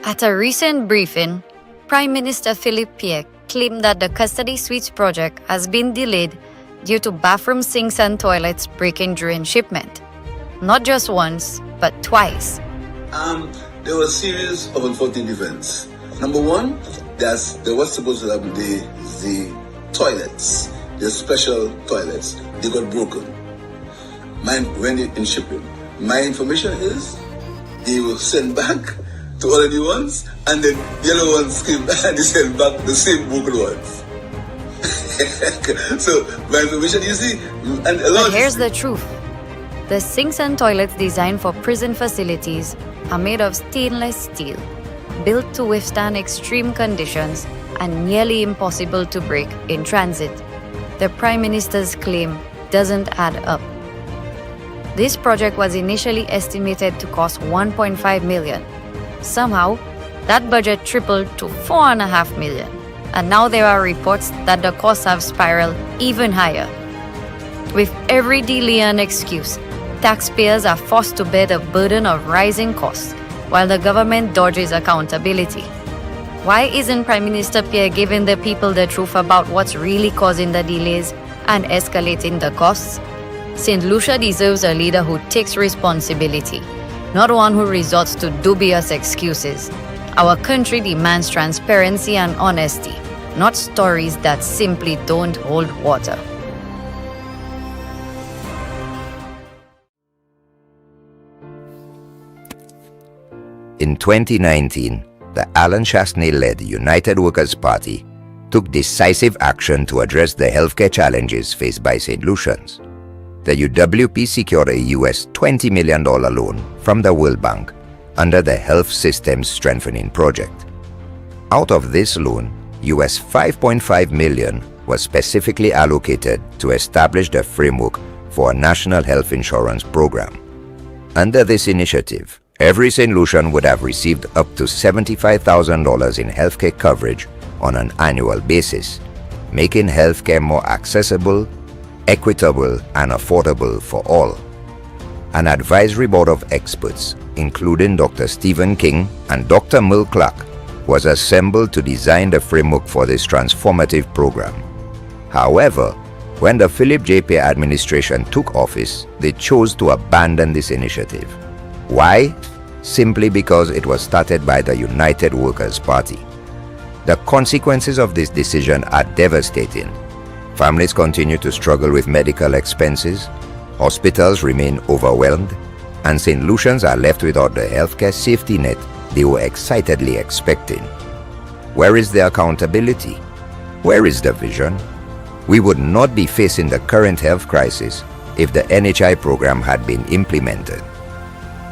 At a recent briefing, Prime Minister Philip Pierre claimed that the custody suites project has been delayed due to bathroom sinks and toilets breaking during shipment. Not just once, but twice. There was a series of unfortunate events. Number one, there was supposed to have the toilets, the special toilets. They got broken. When in shipping. My information is they were sent back to all the new ones, and then the other ones came back and they sent back the same broken ones. So my information, you see, and a lot. But here's the truth. The sinks and toilets designed for prison facilities are made of stainless steel, built to withstand extreme conditions and nearly impossible to break in transit. The Prime Minister's claim doesn't add up. This project was initially estimated to cost $1.5 million. Somehow, that budget tripled to $4.5 million. And now there are reports that the costs have spiraled even higher. With every delay and excuse, taxpayers are forced to bear the burden of rising costs, while the government dodges accountability. Why isn't Prime Minister Pierre giving the people the truth about what's really causing the delays and escalating the costs? St. Lucia deserves a leader who takes responsibility, not one who resorts to dubious excuses. Our country demands transparency and honesty, not stories that simply don't hold water. In 2019, the Alan Chasney-led United Workers' Party took decisive action to address the healthcare challenges faced by St. Lucians. The UWP secured a US $20 million loan from the World Bank under the Health Systems Strengthening Project. Out of this loan, US $5.5 million was specifically allocated to establish the framework for a national health insurance program. Under this initiative, every St. Lucian would have received up to $75,000 in healthcare coverage on an annual basis, making healthcare more accessible, equitable, and affordable for all. An advisory board of experts, including Dr. Stephen King and Dr. Merle Clark, was assembled to design the framework for this transformative program. However, when the Philip J. Pierre administration took office, they chose to abandon this initiative. Why? Simply because it was started by the United Workers' Party. The consequences of this decision are devastating. Families continue to struggle with medical expenses, hospitals remain overwhelmed, and St. Lucians are left without the healthcare safety net they were excitedly expecting. Where is the accountability? Where is the vision? We would not be facing the current health crisis if the NHI program had been implemented.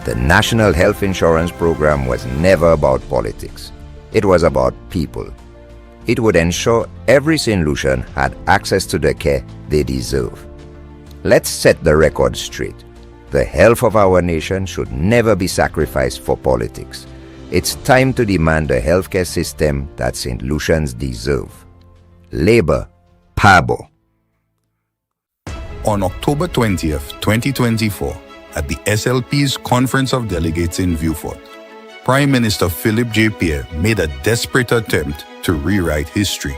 The National Health Insurance Program was never about politics. It was about people. It would ensure every St. Lucian had access to the care they deserve. Let's set the record straight. The health of our nation should never be sacrificed for politics. It's time to demand a healthcare system that St. Lucians deserve. Labour, Pabo. On October 20th, 2024, at the SLP's Conference of Delegates in Vieux-Fort, Prime Minister Philip J. Pierre made a desperate attempt to rewrite history.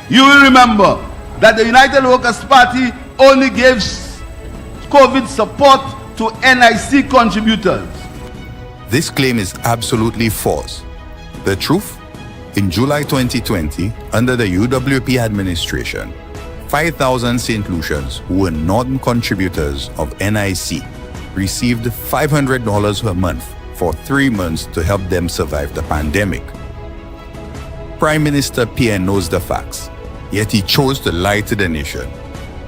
You will remember that the United Workers' Party only gave COVID support to NIC contributors. This claim is absolutely false. The truth? In July 2020, under the UWP administration, 5,000 St. Lucians who were non-contributors of NIC received $500 per month for 3 months to help them survive the pandemic. Prime Minister Pierre knows the facts, yet he chose to lie to the nation.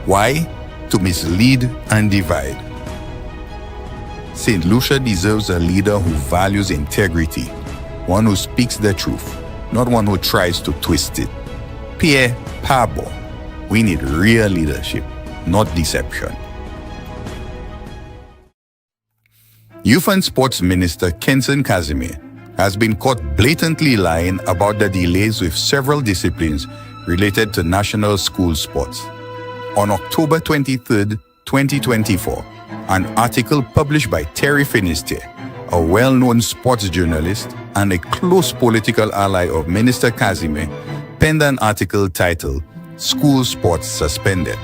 Why? To mislead and divide. St. Lucia deserves a leader who values integrity, one who speaks the truth, not one who tries to twist it. Pierre Pabo. We need real leadership, not deception. Youth and Sports Minister Kenson Casimir has been caught blatantly lying about the delays with several disciplines related to national school sports. On October 23, 2024, An article published by Terry Finisterre, a well-known sports journalist and a close political ally of Minister Kazime, penned an article titled "School Sports Suspended."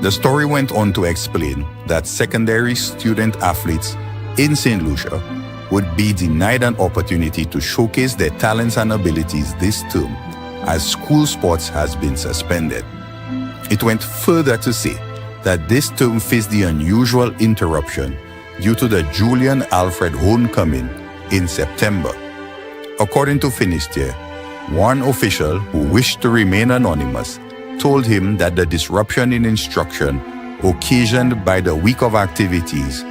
The story went on to explain that secondary student athletes in St. Lucia would be denied an opportunity to showcase their talents and abilities this term as school sports has been suspended. It went further to say that this term faced the unusual interruption due to the Julian Alfred homecoming in September. According to Finisterre, one official who wished to remain anonymous told him that the disruption in instruction occasioned by the week of activities,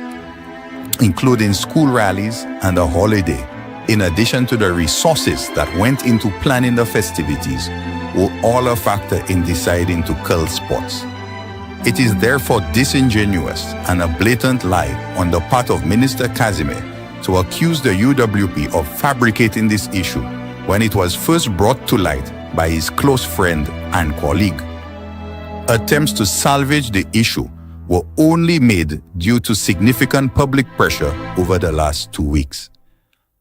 including school rallies and a holiday, in addition to the resources that went into planning the festivities, were all a factor in deciding to cull sports. It is therefore disingenuous and a blatant lie on the part of Minister Kazime to accuse the UWP of fabricating this issue when it was first brought to light by his close friend and colleague. Attempts to salvage the issue were only made due to significant public pressure over the last 2 weeks.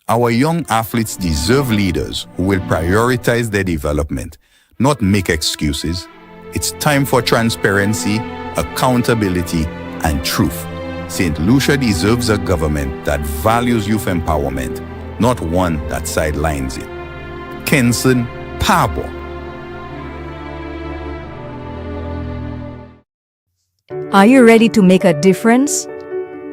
Our young athletes deserve leaders who will prioritize their development, not make excuses. It's time for transparency, accountability, and truth. St. Lucia deserves a government that values youth empowerment, not one that sidelines it. Kenson Pabo. Are you ready to make a difference?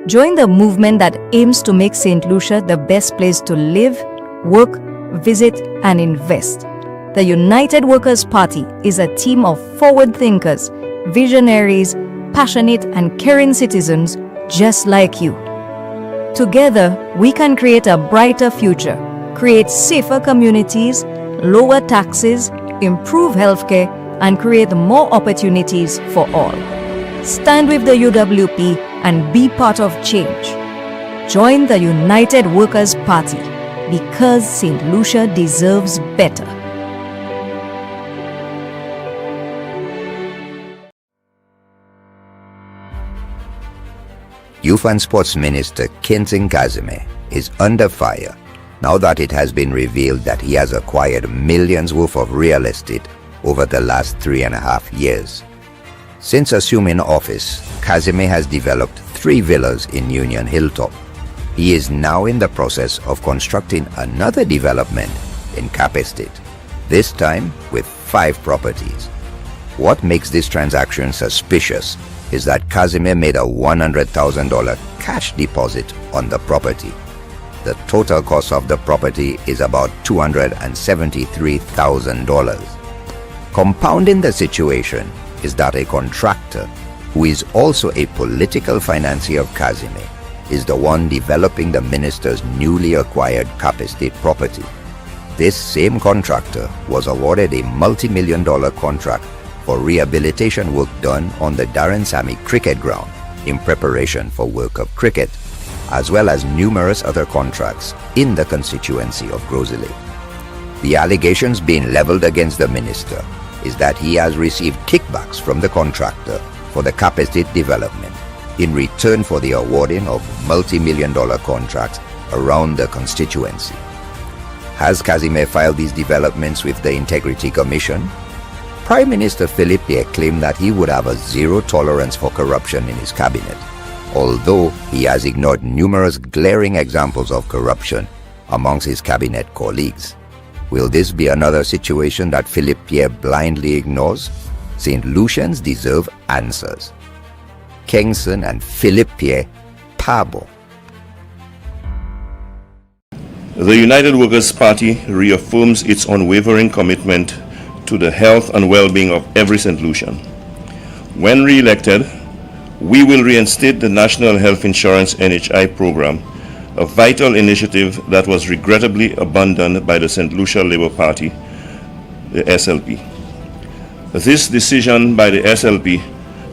Join the movement that aims to make St. Lucia the best place to live, work, visit, and invest. The United Workers' Party is a team of forward thinkers, visionaries, passionate and caring citizens just like you. Together, we can create a brighter future, create safer communities, lower taxes, improve healthcare, and create more opportunities for all. Stand with the UWP and be part of change. Join the United Workers' Party because St. Lucia deserves better. Youth and Sports Minister Kenson Kazime is under fire now that it has been revealed that he has acquired millions worth of real estate over the last 3.5 years. Since assuming office, Kazime has developed 3 villas in Union Hilltop. He is now in the process of constructing another development in Cap Estate, this time with 5 properties. What makes this transaction suspicious is that Kazime made a $100,000 cash deposit on the property. The total cost of the property is about $273,000. Compounding the situation is that a contractor, who is also a political financier of Kazime, is the one developing the minister's newly acquired Cap Estate property. This same contractor was awarded a multi-million-dollar contract for rehabilitation work done on the Darren Sammy cricket ground in preparation for World Cup cricket, as well as numerous other contracts in the constituency of Grosley. The allegations being leveled against the minister is that he has received kickbacks from the contractor for the Cap Estate development in return for the awarding of multi-million-dollar contracts around the constituency. Has Kazime filed these developments with the Integrity Commission? Prime Minister Philippe Pierre claimed that he would have a zero tolerance for corruption in his cabinet, although he has ignored numerous glaring examples of corruption amongst his cabinet colleagues. Will this be another situation that Philippe Pierre blindly ignores? St. Lucians deserve answers. Kenson and Philippe Pierre, Pabo. The United Workers' Party reaffirms its unwavering commitment to the health and well-being of every St. Lucian. When re-elected, we will reinstate the National Health Insurance NHI program, a vital initiative that was regrettably abandoned by the St. Lucia Labour Party, the SLP. This decision by the SLP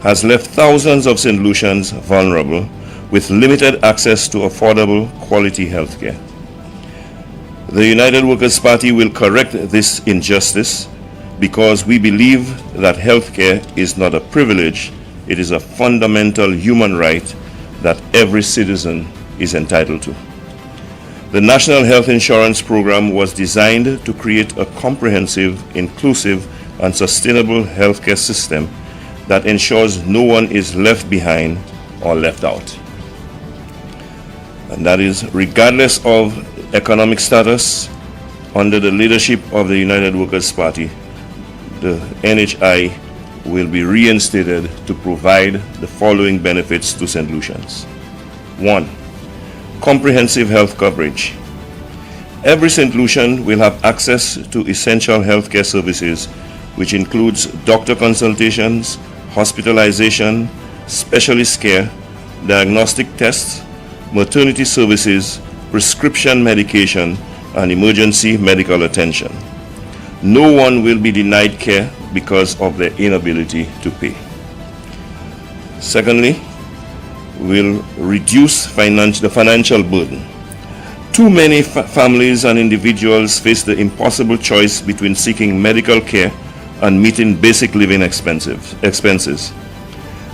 has left thousands of St. Lucians vulnerable with limited access to affordable quality health care. The United Workers' Party will correct this injustice because we believe that health care is not a privilege It is a fundamental human right that every citizen is entitled to. The National Health Insurance Program was designed to create a comprehensive, inclusive, and sustainable healthcare system that ensures no one is left behind or left out. And that is regardless of economic status. Under the leadership of the United Workers' Party, the NHI will be reinstated to provide the following benefits to St. Lucians. 1. Comprehensive health coverage. Every St. Lucian will have access to essential healthcare services, which includes doctor consultations, hospitalization, specialist care, diagnostic tests, maternity services, prescription medication, and emergency medical attention. No one will be denied care because of their inability to pay. Secondly, we'll reduce the financial burden. Too many families and individuals face the impossible choice between seeking medical care and meeting basic living expenses.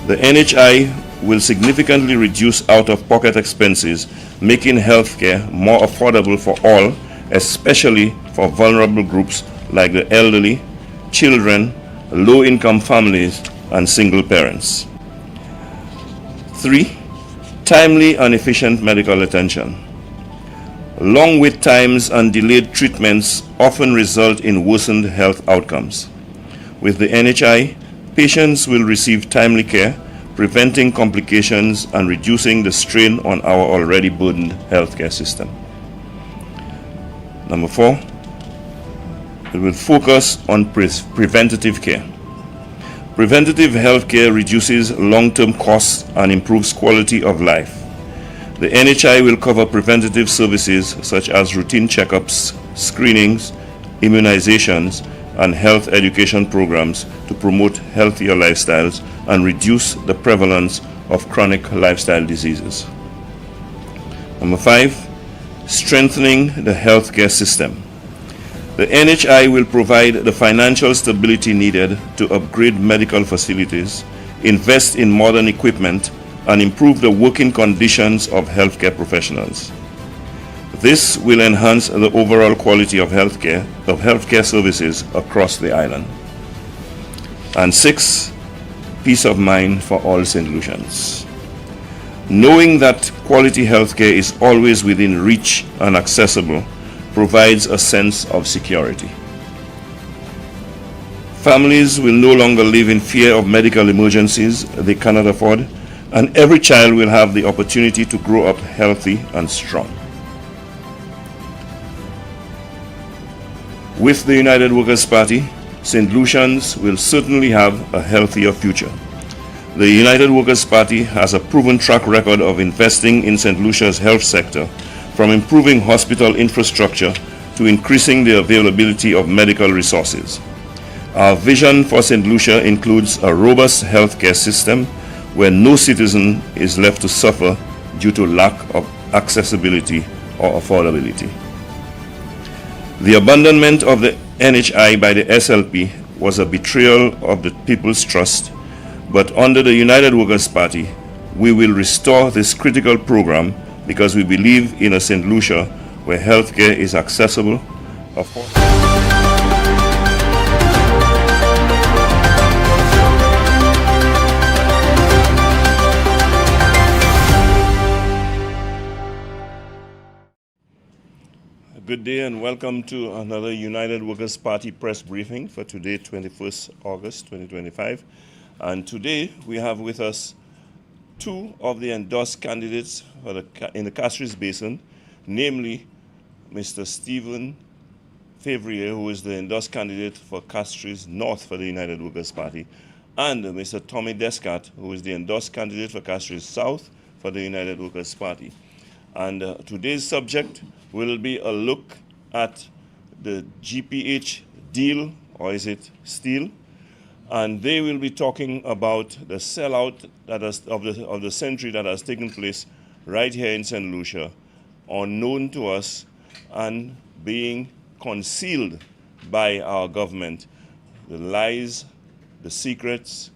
The NHI will significantly reduce out-of-pocket expenses, making healthcare more affordable for all, especially for vulnerable groups like the elderly, children, low-income families, and single parents. 3. Timely and efficient medical attention. Long wait times and delayed treatments often result in worsened health outcomes. With the NHI, patients will receive timely care, preventing complications and reducing the strain on our already burdened healthcare system. Number 4, we will focus on preventative care. Preventative health care reduces long-term costs and improves quality of life. The NHI will cover preventative services such as routine checkups, screenings, immunizations, and health education programs to promote healthier lifestyles and reduce the prevalence of chronic lifestyle diseases. Number 5, strengthening the healthcare system. The NHI will provide the financial stability needed to upgrade medical facilities, invest in modern equipment, and improve the working conditions of healthcare professionals. This will enhance the overall quality of healthcare services across the island. And 6, peace of mind for all St. Lucians. Knowing that quality healthcare is always within reach and accessible provides a sense of security. Families will no longer live in fear of medical emergencies they cannot afford, and every child will have the opportunity to grow up healthy and strong. With the United Workers' Party, St. Lucians will certainly have a healthier future. The United Workers' Party has a proven track record of investing in St. Lucia's health sector, from improving hospital infrastructure to increasing the availability of medical resources. Our vision for St. Lucia includes a robust healthcare system where no citizen is left to suffer due to lack of accessibility or affordability. The abandonment of the NHI by the SLP was a betrayal of the people's trust, but under the United Workers' Party, we will restore this critical program because we believe in a St. Lucia where healthcare is accessible, affordable. Good day and welcome to another United Workers' Party press briefing for today, 21st August 2025. And today we have with us two of the endorsed candidates in the Castries Basin, namely Mr. Stephen Favrier, who is the endorsed candidate for Castries North for the United Workers' Party, and Mr. Tommy Descat, who is the endorsed candidate for Castries South for the United Workers' Party. And today's subject will be a look at the GPH deal, or is it steal? And they will be talking about the sellout of the century that has taken place right here in St. Lucia, unknown to us and being concealed by our government. The lies, the secrets,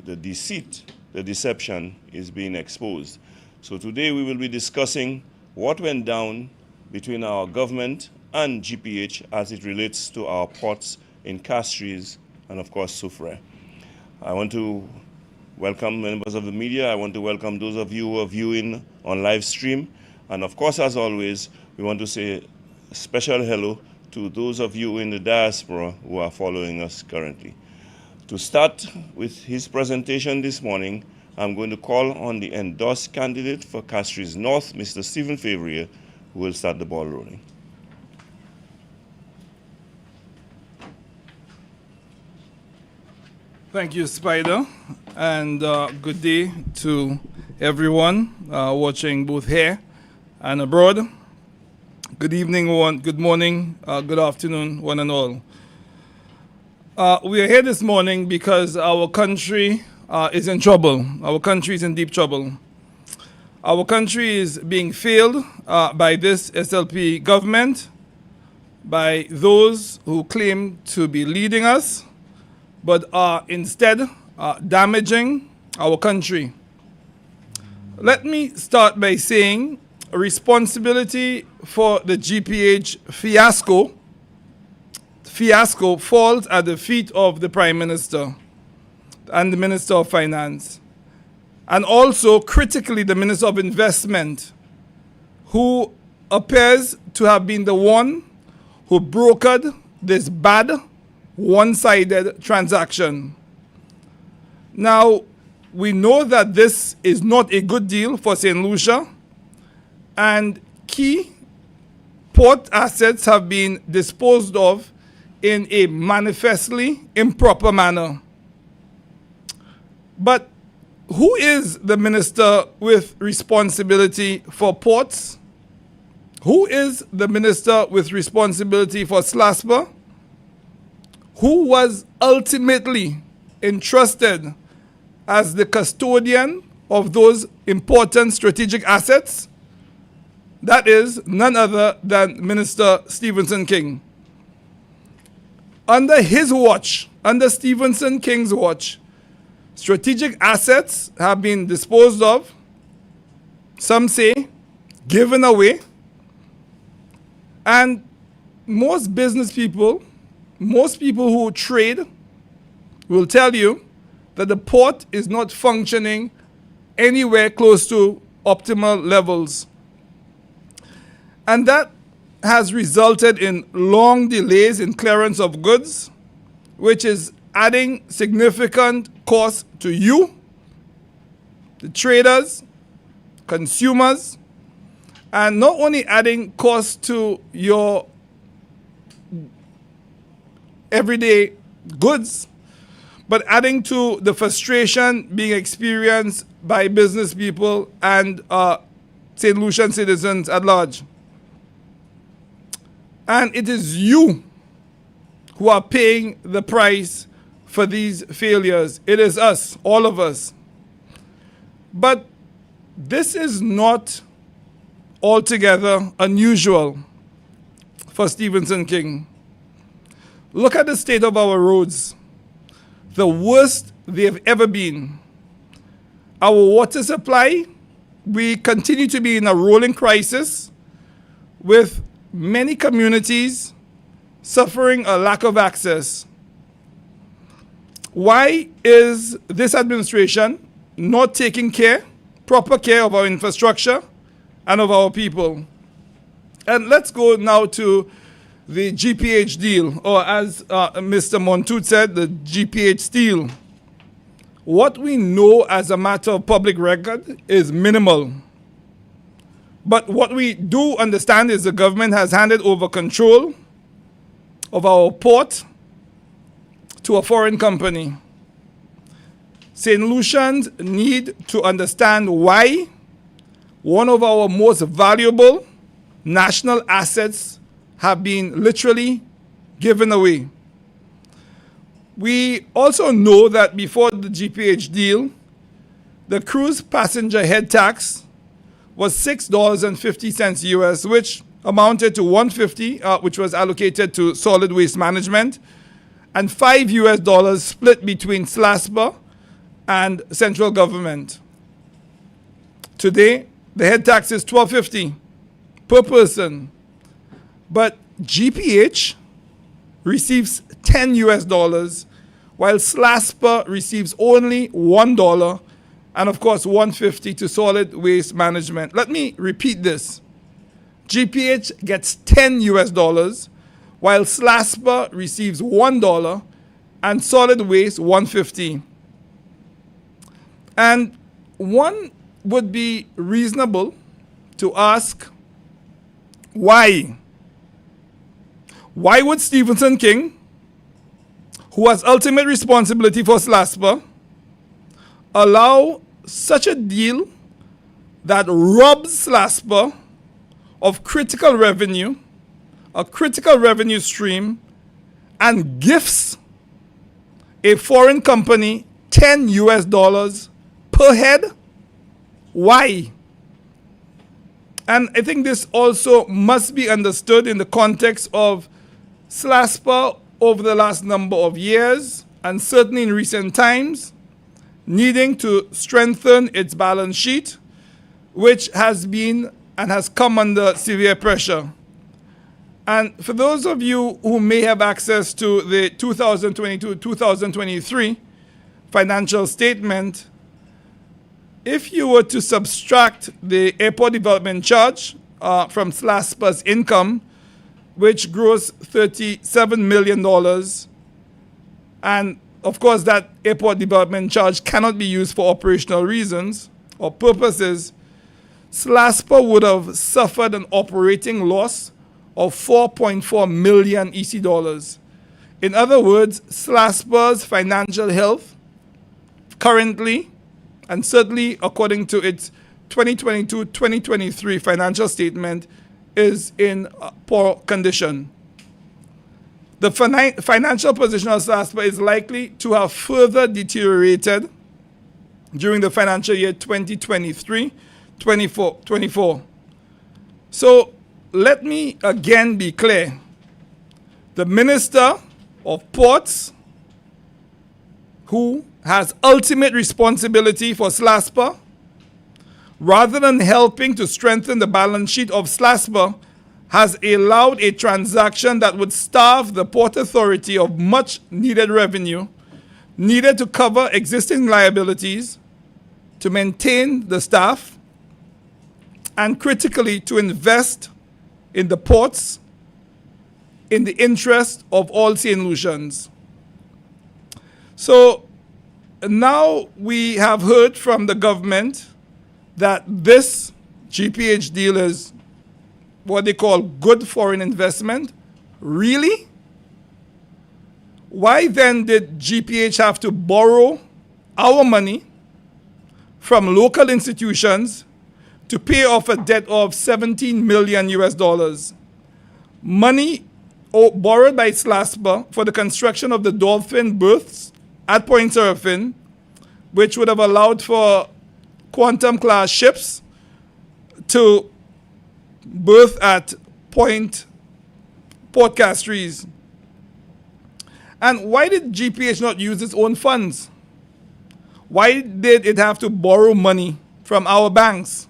the deceit, the deception is being exposed. So today we will be discussing what went down between our government and GPH as it relates to our ports in Castries and of course Soufrière. I want to welcome members of the media. I want to welcome those of you who are viewing on live stream. And of course, as always, we want to say a special hello to those of you in the diaspora who are following us currently. To start with his presentation this morning, I'm going to call on the endorsed candidate for Castries North, Mr. Stephen Favrier, who will start the ball rolling. Thank you, Spider, and good day to everyone watching both here and abroad. Good evening, good morning, good afternoon, one and all. We are here this morning because our country is in trouble. Our country is in deep trouble. Our country is being failed by this SLP government, by those who claim to be leading us, but are instead damaging our country. Let me start by saying responsibility for the GPH fiasco falls at the feet of the Prime Minister and the Minister of Finance, and also critically the Minister of Investment, who appears to have been the one who brokered this bad one-sided transaction. Now, we know that this is not a good deal for St. Lucia, and key port assets have been disposed of in a manifestly improper manner. But who is the minister with responsibility for ports? Who is the minister with responsibility for SLASPA? Who was ultimately entrusted as the custodian of those important strategic assets? That is none other than Minister Stephenson King. Under his watch, under Stephenson King's watch, strategic assets have been disposed of, some say given away, and most business people, most people who trade will tell you that the port is not functioning anywhere close to optimal levels. And that has resulted in long delays in clearance of goods, which is adding significant cost to you, the traders, consumers, and not only adding cost to your everyday goods, but adding to the frustration being experienced by business people and St. Lucian citizens at large. And it is you who are paying the price for these failures. It is us, all of us. But this is not altogether unusual for Stephenson King. Look at the state of our roads, the worst they've ever been. Our water supply, we continue to be in a rolling crisis with many communities suffering a lack of access. Why is this administration not taking proper care of our infrastructure and of our people? And let's go now to the GPH deal, or as Mr. Montoute said, the GPH steal. What we know as a matter of public record is minimal. But what we do understand is the government has handed over control of our port to a foreign company. St. Lucians need to understand why one of our most valuable national assets have been literally given away. We also know that before the GPH deal, the cruise passenger head tax was $6.50 US, which amounted to $1.50, which was allocated to solid waste management, and $5 US split between SLASPA and central government. Today, the head tax is $12.50 per person, but GPH receives $10, while SLASPA receives only $1, and of course $1.50 to solid waste management. Let me repeat this. GPH gets $10, while SLASPA receives $1 and solid waste $1.50. And one would be reasonable to ask, why? Why would Stephenson King, who has ultimate responsibility for SLASPA, allow such a deal that robs SLASPA of critical revenue, a critical revenue stream, and gifts a foreign company $10 per head? Why? And I think this also must be understood in the context of SLASPA over the last number of years, and certainly in recent times, needing to strengthen its balance sheet, which has been and has come under severe pressure. And for those of you who may have access to the 2022-2023 financial statement, if you were to subtract the airport development charge from SLASPA's income, which grows $37 million, and of course that airport development charge cannot be used for operational reasons or purposes, SLASPA would have suffered an operating loss of 4.4 million EC dollars. In other words, SLASPA's financial health currently, and certainly according to its 2022-2023 financial statement, is in poor condition. The financial position of SLASPA is likely to have further deteriorated during the financial year 2023-24. So let me again be clear. The Minister of Ports, who has ultimate responsibility for SLASPA, rather than helping to strengthen the balance sheet of SLASPA, has allowed a transaction that would starve the Port Authority of much needed revenue, needed to cover existing liabilities, to maintain the staff, and critically to invest in the ports in the interest of all St. Lucians. So now we have heard from the government that this GPH deal is what they call good foreign investment. Really? Why then did GPH have to borrow our money from local institutions to pay off a debt of $17 million US? Money borrowed by SLASPA for the construction of the Dolphin berths at Point Seraphin, which would have allowed for Quantum class ships to berth at Port Castries. And why did GPH not use its own funds? Why did it have to borrow money from our banks?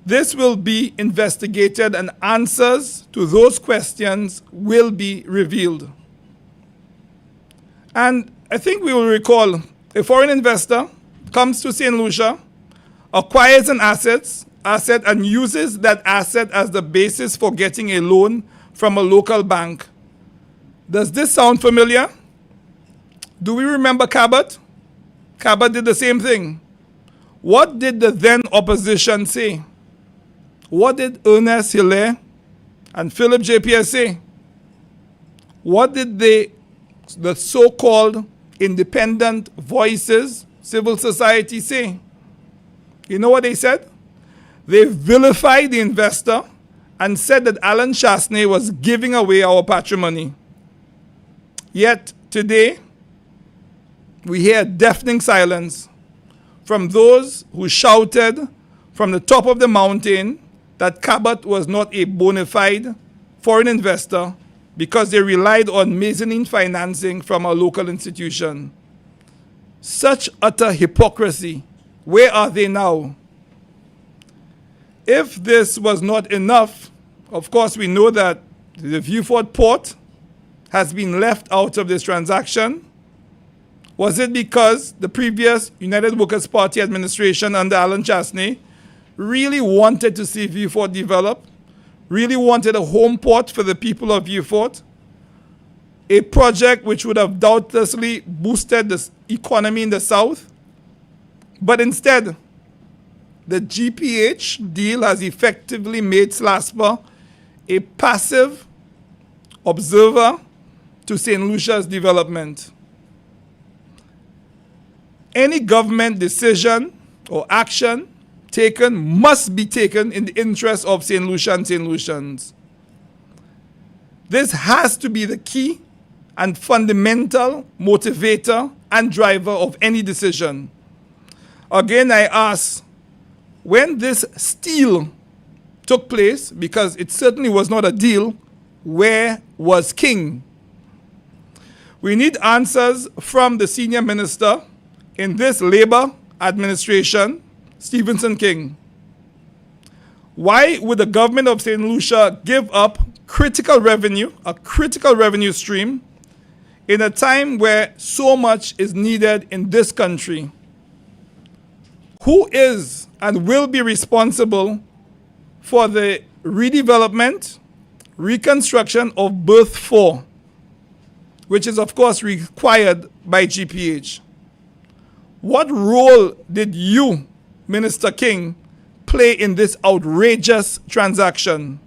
This will be investigated, and answers to those questions will be revealed. And I think we will recall a foreign investor comes to St. Lucia, acquires an asset and uses that asset as the basis for getting a loan from a local bank. Does this sound familiar? Do we remember Cabot? Cabot did the same thing. What did the then opposition say? What did Ernest Hilaire and Philip J. Pierce say? What did the so-called independent voices, civil society, say? You know what they said? They vilified the investor and said that Alan Chasney was giving away our patrimony. Yet today, we hear deafening silence from those who shouted from the top of the mountain that Cabot was not a bona fide foreign investor because they relied on mezzanine financing from a local institution. Such utter hypocrisy. Where are they now? If this was not enough, of course we know that the Vieux port has been left out of this transaction. Was it because the previous United Workers' Party administration under Alan Chasney really wanted to see Vieux develop, really wanted a home port for the people of Vieux, a project which would have doubtlessly boosted the economy in the South? But instead, the GPH deal has effectively made SLASPA a passive observer to St. Lucia's development. Any government decision or action taken must be taken in the interest of St. Lucia and St. Lucians. This has to be the key and fundamental motivator and driver of any decision. Again, I ask, when this steal took place, because it certainly was not a deal, where was King? We need answers from the senior minister in this Labour administration, Stephenson King. Why would the government of St. Lucia give up critical revenue, a critical revenue stream, in a time where so much is needed in this country? Who is and will be responsible for the redevelopment, reconstruction of Berth 4, which is of course required by GPH? What role did you, Minister King, play in this outrageous transaction?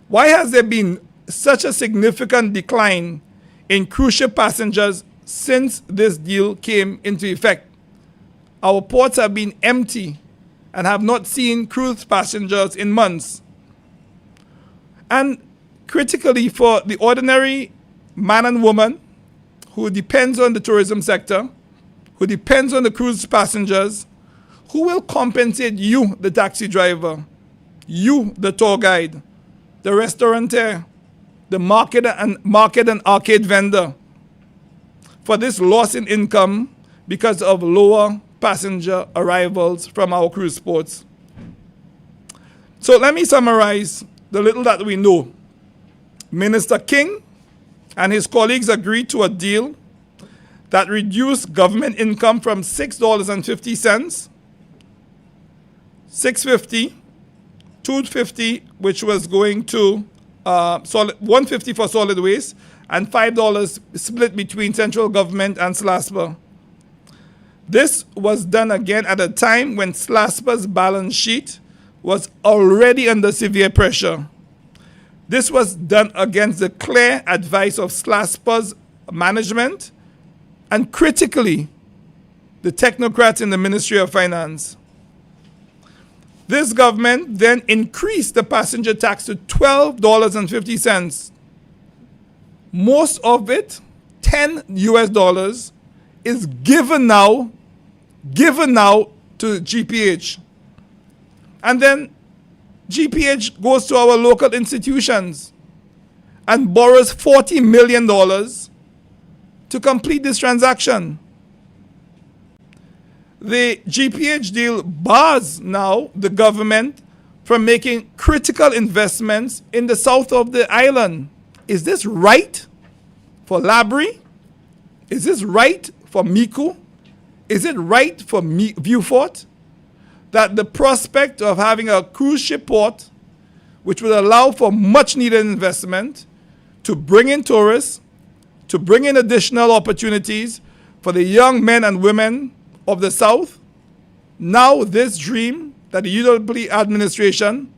Why has there been such a significant decline in cruise ship passengers since this deal came into effect? Our ports have been empty and have not seen cruise passengers in months. And critically, for the ordinary man and woman who depends on the tourism sector, who depends on the cruise passengers, who will compensate you, the taxi driver, you, the tour guide, the restaurateur, the market and arcade vendor, for this loss in income because of lower passenger arrivals from our cruise ports? So let me summarize the little that we know. Minister King and his colleagues agreed to a deal that reduced government income from $6.50, $6.50, $2.50, which was going to $1.50 for solid waste, and $5 split between central government and SLASPA. This was done again at a time when SLASPA's balance sheet was already under severe pressure. This was done against the clear advice of SLASPA's management and critically the technocrats in the Ministry of Finance. This government then increased the passenger tax to $12.50. Most of it, $10, is given now to GPH. And then GPH goes to our local institutions and borrows $40 million to complete this transaction. The GPH deal bars now the government from making critical investments in the south of the island. Is this right for Labrie? Is this right for Mico? Is it right for Vieux that the prospect of having a cruise ship port, which would allow for much needed investment to bring in tourists, to bring in additional opportunities for the young men and women of the South, now this dream that the UWP administration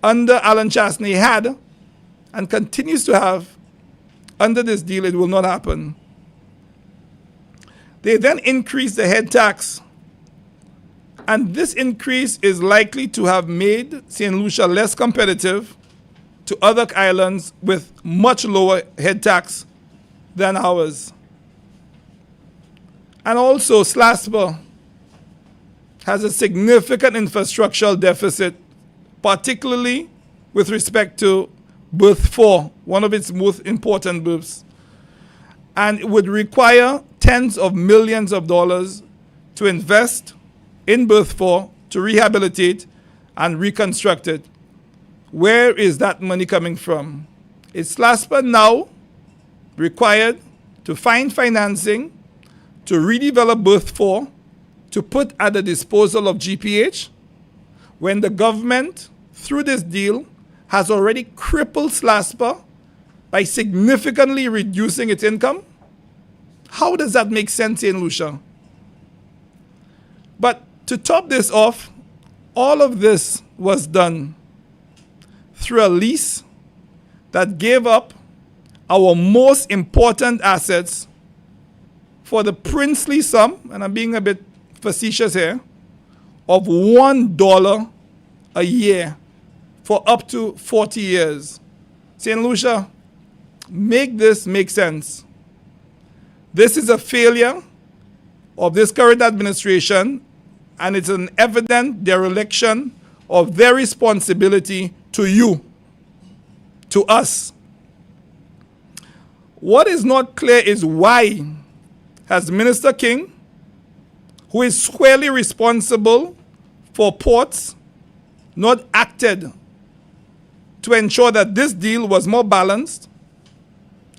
under Alan Chasney had and continues to have, under this deal, it will not happen. They then increased the head tax. And this increase is likely to have made St. Lucia less competitive to other islands with much lower head tax than ours. And also, SLASPA has a significant infrastructural deficit, particularly with respect to Berth 4, one of its most important berths. And it would require tens of millions of dollars to invest in Berth 4, to rehabilitate and reconstruct it. Where is that money coming from? Is SLASPA now required to find financing to redevelop Berth 4 to put at the disposal of GPH when the government, through this deal, has already crippled SLASPA by significantly reducing its income? How does that make sense, St. Lucia? But to top this off, all of this was done through a lease that gave up our most important assets for the princely sum, and I'm being a bit facetious here, of $1 a year for up to 40 years. St. Lucia, make this make sense. This is a failure of this current administration, and it's an evident dereliction of their responsibility to you, to us. What is not clear is why has Minister King, who is squarely responsible for ports, not acted to ensure that this deal was more balanced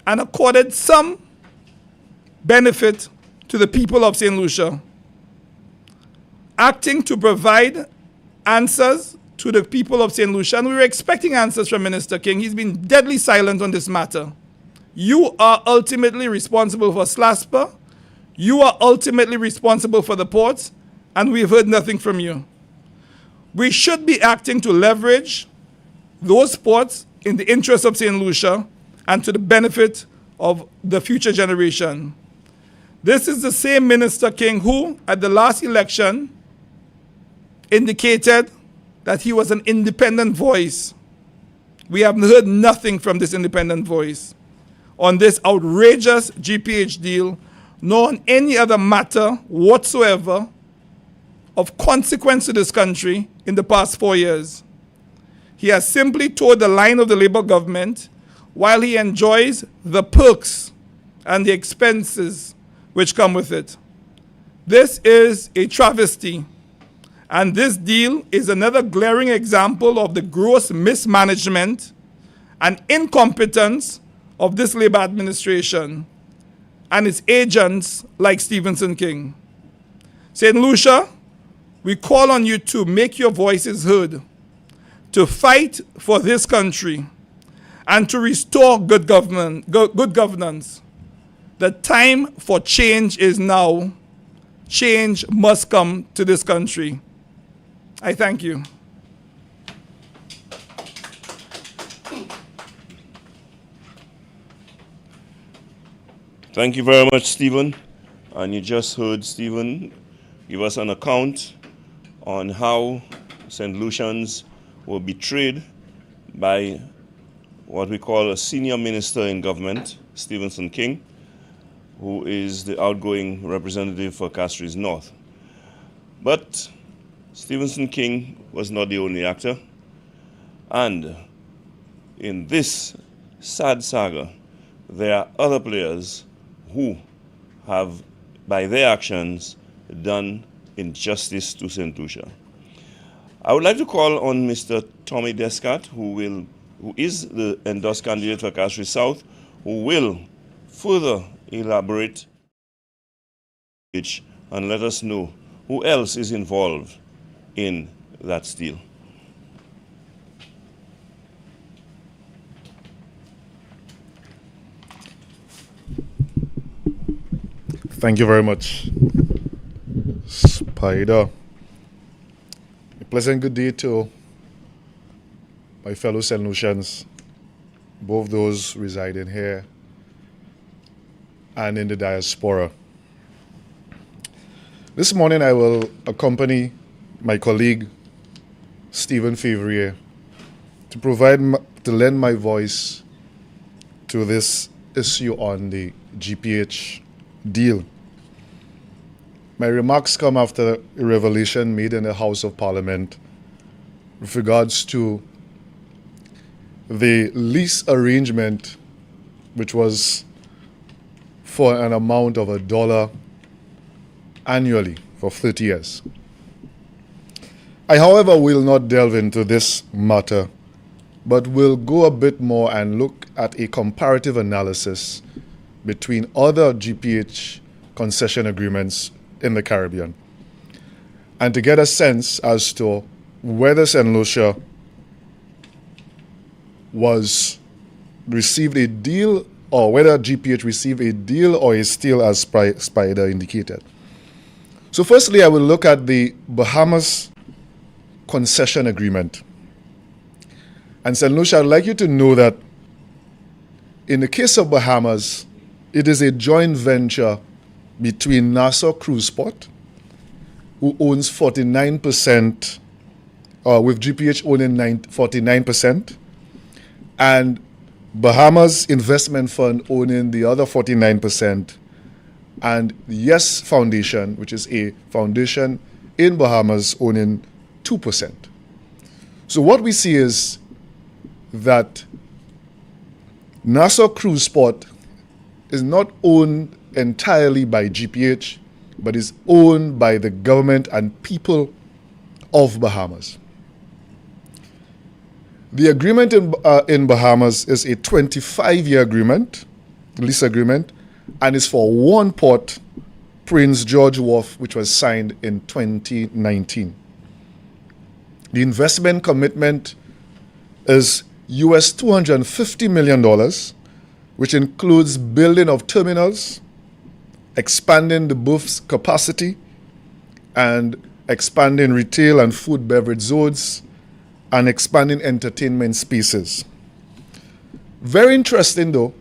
and accorded some benefit to the people of St. Lucia, acting to provide answers to the people of St. Lucia, and we were expecting answers from Minister King. He's been deadly silent on this matter. You are ultimately responsible for SLASPA. You are ultimately responsible for the ports, and we've heard nothing from you. We should be acting to leverage those ports in the interest of St. Lucia and to the benefit of the future generation. This is the same Minister King who, at the last election, indicated that he was an independent voice. We have heard nothing from this independent voice on this outrageous GPH deal, nor on any other matter whatsoever of consequence to this country in the past 4 years. He has simply towed the line of the Labour government while he enjoys the perks and the expenses which come with it. This is a travesty, and this deal is another glaring example of the gross mismanagement and incompetence of this Labour administration and its agents like Stephenson King. St. Lucia, we call on you to make your voices heard, to fight for this country, and to restore good governance. The time for change is now. Change must come to this country. I thank you. Thank you very much, Stephen. And you just heard Stephen give us an account on how St. Lucians were betrayed by what we call a senior minister in government, Stephenson King, who is the outgoing representative for Castries North. But Stephenson King was not the only actor. And in this sad saga, there are other players who have, by their actions, done injustice to St. Lucia. I would like to call on Mr. Tommy Descat, who is the endorsed candidate for Castries South, who will further elaborate and let us know who else is involved in that deal. Thank you very much, Spider. A pleasant good day to my fellow St. Lucians, both those residing here and in the diaspora. This morning I will accompany my colleague, Stephen Favrier, to lend my voice to this issue on the GPH deal. My remarks come after a revelation made in the House of Parliament with regards to the lease arrangement which was for an amount of $1 annually for 30 years. I, however, will not delve into this matter, but will go a bit more and look at a comparative analysis between other GPH concession agreements in the Caribbean, and to get a sense as to whether St. Lucia received a deal, or whether GPH received a deal or a steal, as Spider indicated. So firstly, I will look at the Bahamas concession agreement. And St. Lucia, I'd like you to know that in the case of Bahamas, it is a joint venture between Nassau Cruise Port, who owns 49%, with GPH owning 49%, and Bahamas Investment Fund owning the other 49%, and the Yes Foundation, which is a foundation in Bahamas, owning 2%. So what we see is that Nassau Cruise Port is not owned entirely by GPH, but is owned by the government and people of Bahamas. The agreement in Bahamas is a 25-year agreement, lease agreement, and is for one port, Prince George Wharf, which was signed in 2019. The investment commitment is US $250 million, which includes building of terminals, expanding the berths capacity, and expanding retail and food beverage zones, and expanding entertainment spaces. Very interesting, though,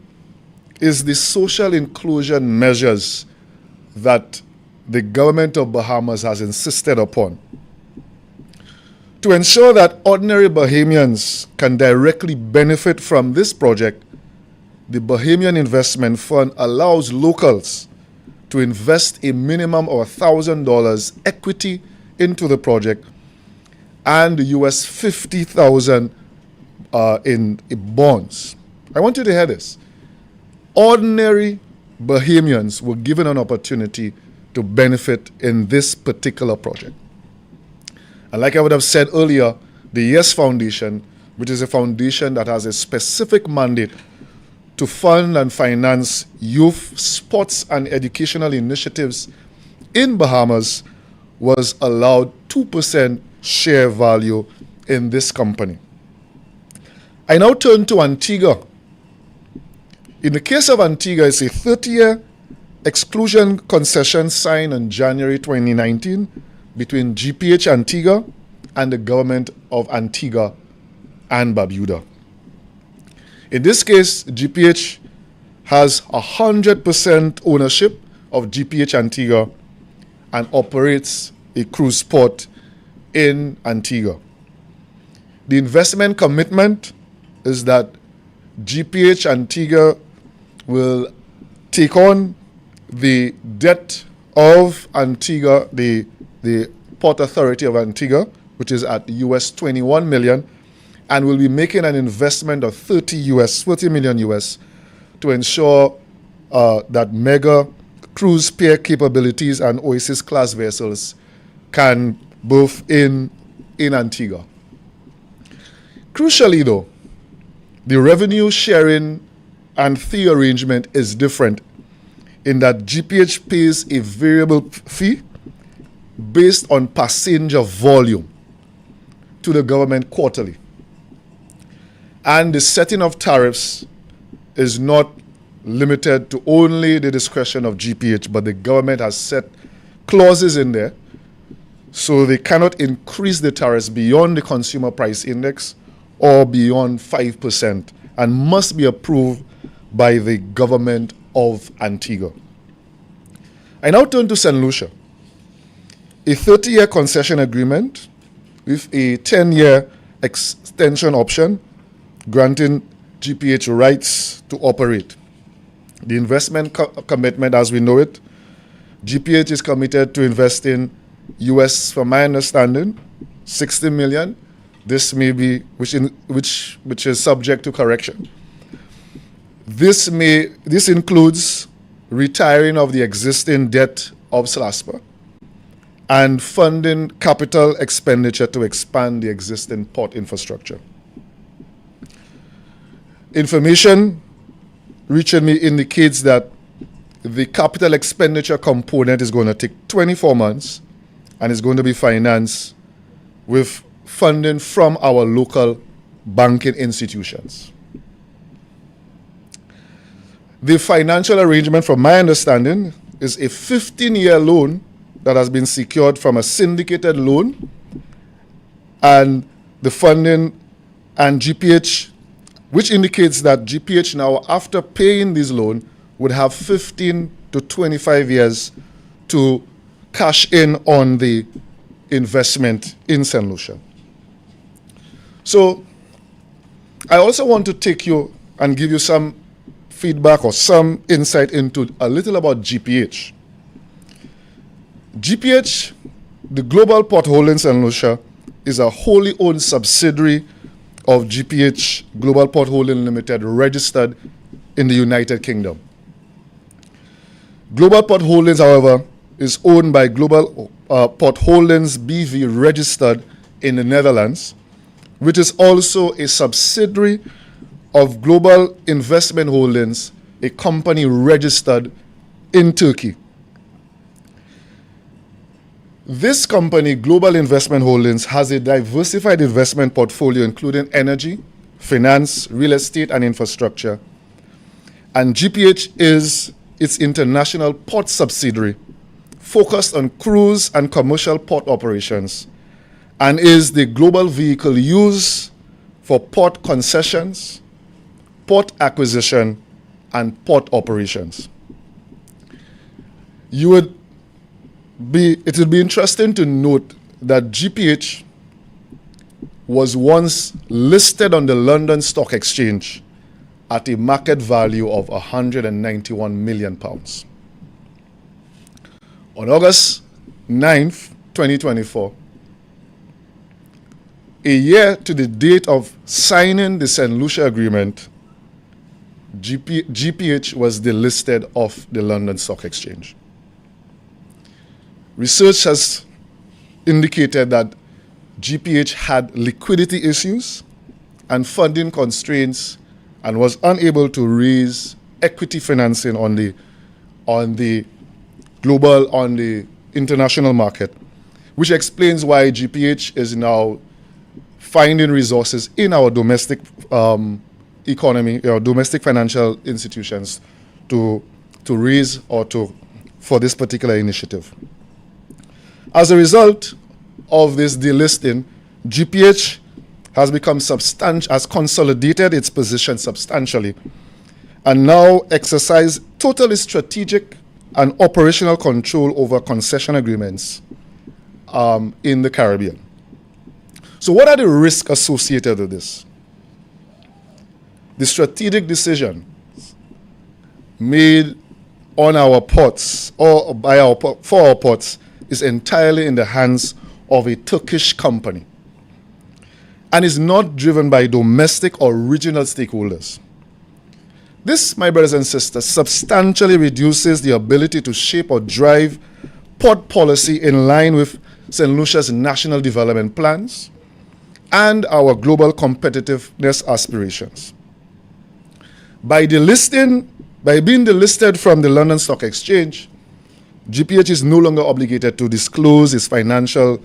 is the social inclusion measures that the government of Bahamas has insisted upon. To ensure that ordinary Bahamians can directly benefit from this project, the Bahamian Investment Fund allows locals to invest a minimum of $1,000 equity into the project and US $50,000 in bonds. I want you to hear this. Ordinary Bahamians were given an opportunity to benefit in this particular project. And like I would have said earlier, the Yes Foundation, which is a foundation that has a specific mandate to fund and finance youth, sports, and educational initiatives in Bahamas, was allowed 2% share value in this company. I now turn to Antigua. In the case of Antigua, it's a 30-year exclusion concession signed in January 2019 between GPH Antigua and the government of Antigua and Barbuda. In this case, GPH has 100% ownership of GPH Antigua and operates a cruise port in Antigua. The investment commitment is that GPH Antigua will take on the debt of Antigua, the Port Authority of Antigua, which is at US 21 million, and will be making an investment of 30 million US to ensure that mega cruise pier capabilities and Oasis class vessels can berth in Antigua. Crucially, though, the revenue sharing and fee arrangement is different in that GPH pays a variable fee based on passenger volume to the government quarterly. And the setting of tariffs is not limited to only the discretion of GPH, but the government has set clauses in there so they cannot increase the tariffs beyond the consumer price index or beyond 5% and must be approved by the government of Antigua. I now turn to St. Lucia. A 30-year concession agreement with a 10-year extension option granting GPH rights to operate. The investment commitment, as we know it, GPH is committed to investing US, from my understanding, 60 million. This may be, which is subject to correction. This includes retiring of the existing debt of SLASPA, and funding capital expenditure to expand the existing port infrastructure. Information reaching me indicates that the capital expenditure component is going to take 24 months and is going to be financed with funding from our local banking institutions. The financial arrangement, from my understanding, is a 15-year loan that has been secured from a syndicated loan, and the funding and GPH, which indicates that GPH now, after paying this loan, would have 15 to 25 years to cash in on the investment in St. Lucia. So I also want to take you and give you some feedback or some insight into a little about GPH. GPH, the Global Port Holdings St. Lucia, is a wholly owned subsidiary of GPH Global Port Holding Limited, registered in the United Kingdom. Global Port Holdings, however, is owned by Global Port Holdings BV, registered in the Netherlands, which is also a subsidiary of Global Investment Holdings, a company registered in Turkey. This company, Global Investment Holdings, has a diversified investment portfolio including energy, finance, real estate, and infrastructure. And GPH is its international port subsidiary, focused on cruise and commercial port operations, and is the global vehicle used for port concessions, port acquisition, and port operations. It would be interesting to note that GPH was once listed on the London Stock Exchange at a market value of £191 million. On August 9th, 2024, a year to the date of signing the St. Lucia Agreement, GPH was delisted off the London Stock Exchange. Research has indicated that GPH had liquidity issues and funding constraints and was unable to raise equity financing on the international market, which explains why GPH is now finding resources in our domestic economy, our domestic financial institutions to raise or for this particular initiative. As a result of this delisting, GPH has become has consolidated its position substantially and now exercise totally strategic and operational control over concession agreements in the Caribbean. So what are the risks associated with this? The strategic decision made on our ports or for our ports is entirely in the hands of a Turkish company and is not driven by domestic or regional stakeholders. This, my brothers and sisters, substantially reduces the ability to shape or drive port policy in line with St. Lucia's national development plans and our global competitiveness aspirations. By being delisted from the London Stock Exchange, GPH is no longer obligated to disclose its financial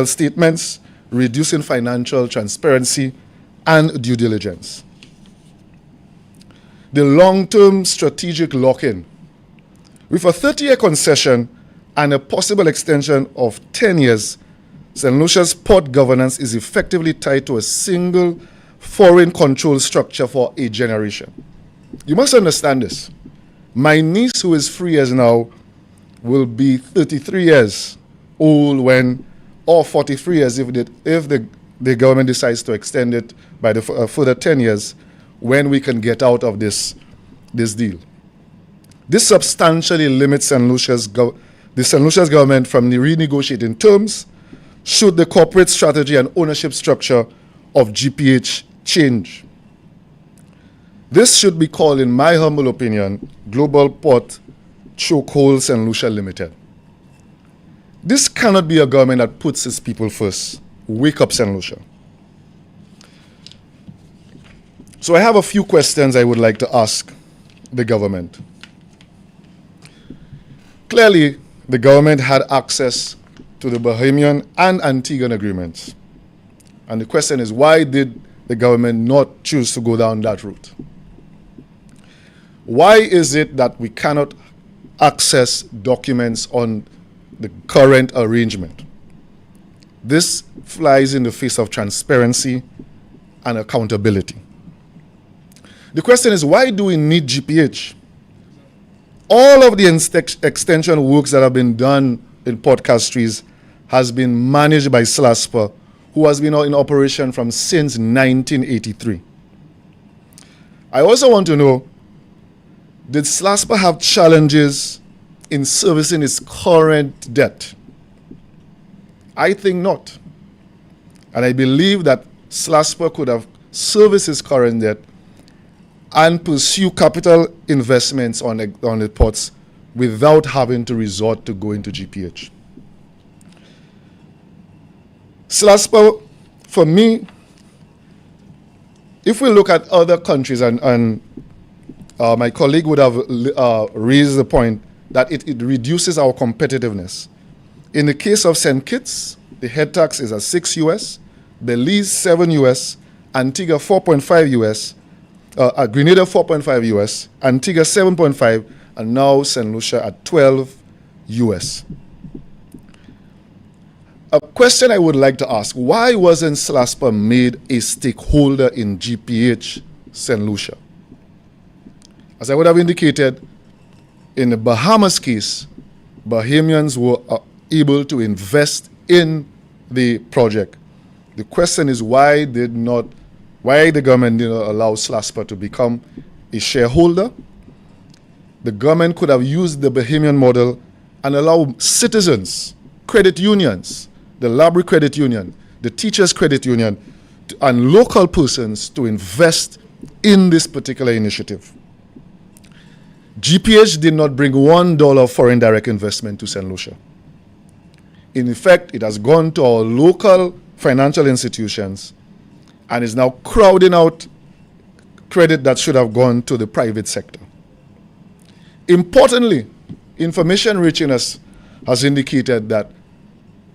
statements, reducing financial transparency and due diligence. The long-term strategic lock-in, with a 30-year concession and a possible extension of 10 years, St. Lucia's port governance is effectively tied to a single foreign control structure for a generation. You must understand this. My niece, who is 3 years now, will be 33 years old or 43 years if the government decides to extend it by the further 10 years, when we can get out of this deal. This substantially limits the St. Lucia's government from renegotiating terms should the corporate strategy and ownership structure of GPH change. This should be called, in my humble opinion, Global Port Chokehold St. Lucia Limited. This cannot be a government that puts its people first. Wake up, St. Lucia. So I have a few questions I would like to ask the government. Clearly, the government had access to the Bahamian and Antiguan agreements. And the question is, why did the government not choose to go down that route? Why is it that we cannot access documents on the current arrangement? This flies in the face of transparency and accountability. The question is, why do we need GPH? All of the extension works that have been done in Port Castries has been managed by SLASPA, who has been in operation since 1983. I also want to know, did SLASPA have challenges in servicing its current debt? I think not. And I believe that SLASPA could have serviced its current debt and pursue capital investments on the ports without having to resort to going to GPH. SLASPA, for me, if we look at other countries, and my colleague would have raised the point that it reduces our competitiveness. In the case of St. Kitts, the head tax is at 6 US, Belize 7 US, Antigua 4.5 US, Grenada 4.5 US, Antigua 7.5, and now St. Lucia at 12 US. A question I would like to ask, why wasn't SLASPA made a stakeholder in GPH St. Lucia? As I would have indicated, in the Bahamas case, Bahamians were able to invest in the project. The question is, why the government did not allow SLASPA to become a shareholder? The government could have used the Bahamian model and allow citizens, credit unions, the library credit union, the teachers credit union, and local persons to invest in this particular initiative. GPH did not bring $1 foreign direct investment to St. Lucia. In effect, it has gone to our local financial institutions and is now crowding out credit that should have gone to the private sector. Importantly, information reaching us has indicated that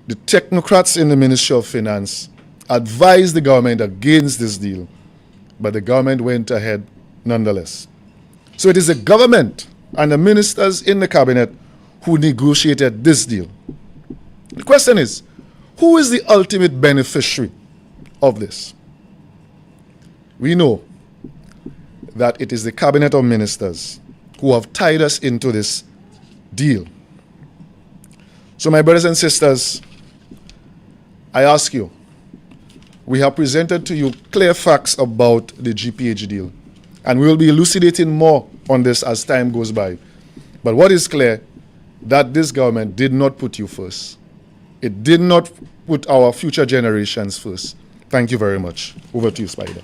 the technocrats in the Ministry of Finance advised the government against this deal, but the government went ahead nonetheless. So it is the government and the ministers in the cabinet who negotiated this deal. The question is, who is the ultimate beneficiary of this? We know that it is the cabinet of ministers who have tied us into this deal. So my brothers and sisters, I ask you, we have presented to you clear facts about the GPH deal, and we will be elucidating more on this as time goes by. But what is clear, that this government did not put you first. It did not put our future generations first. Thank you very much. Over to you, Spider.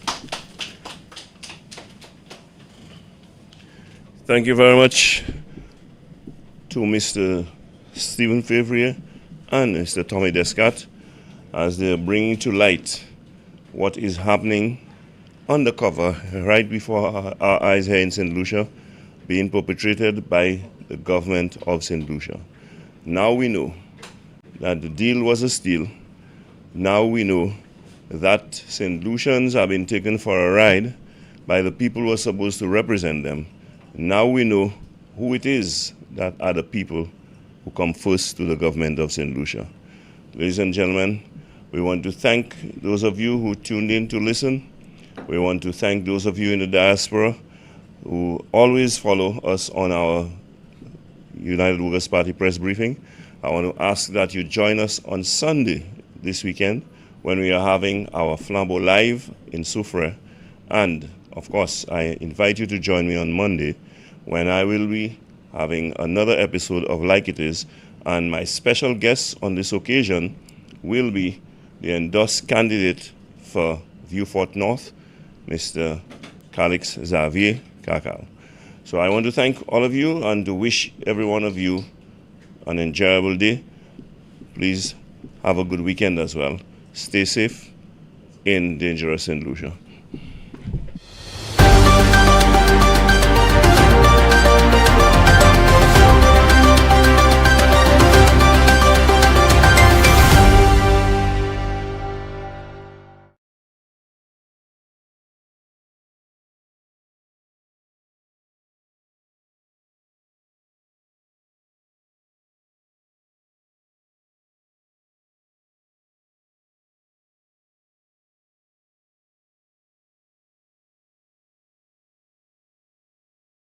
Thank you very much to Mr. Stephen Favrier and Mr. Tommy Descat, as they're bringing to light what is happening undercover right before our eyes here in St. Lucia, being perpetrated by the government of St. Lucia. Now we know that the deal was a steal. Now we know that St. Lucians have been taken for a ride by the people who are supposed to represent them. Now we know who it is that are the people who come first to the government of St. Lucia. Ladies and gentlemen, we want to thank those of you who tuned in to listen. We want to thank those of you in the diaspora who always follow us on our United Workers' Party press briefing. I want to ask that you join us on Sunday this weekend when we are having our Flambeau Live in Soufrière. And, of course, I invite you to join me on Monday when I will be having another episode of Like It Is. And my special guest on this occasion will be the endorsed candidate for Vieux Fort North, Mr. Calix Xavier Kakal. So I want to thank all of you and to wish every one of you an enjoyable day. Please have a good weekend as well. Stay safe in dangerous St. Lucia.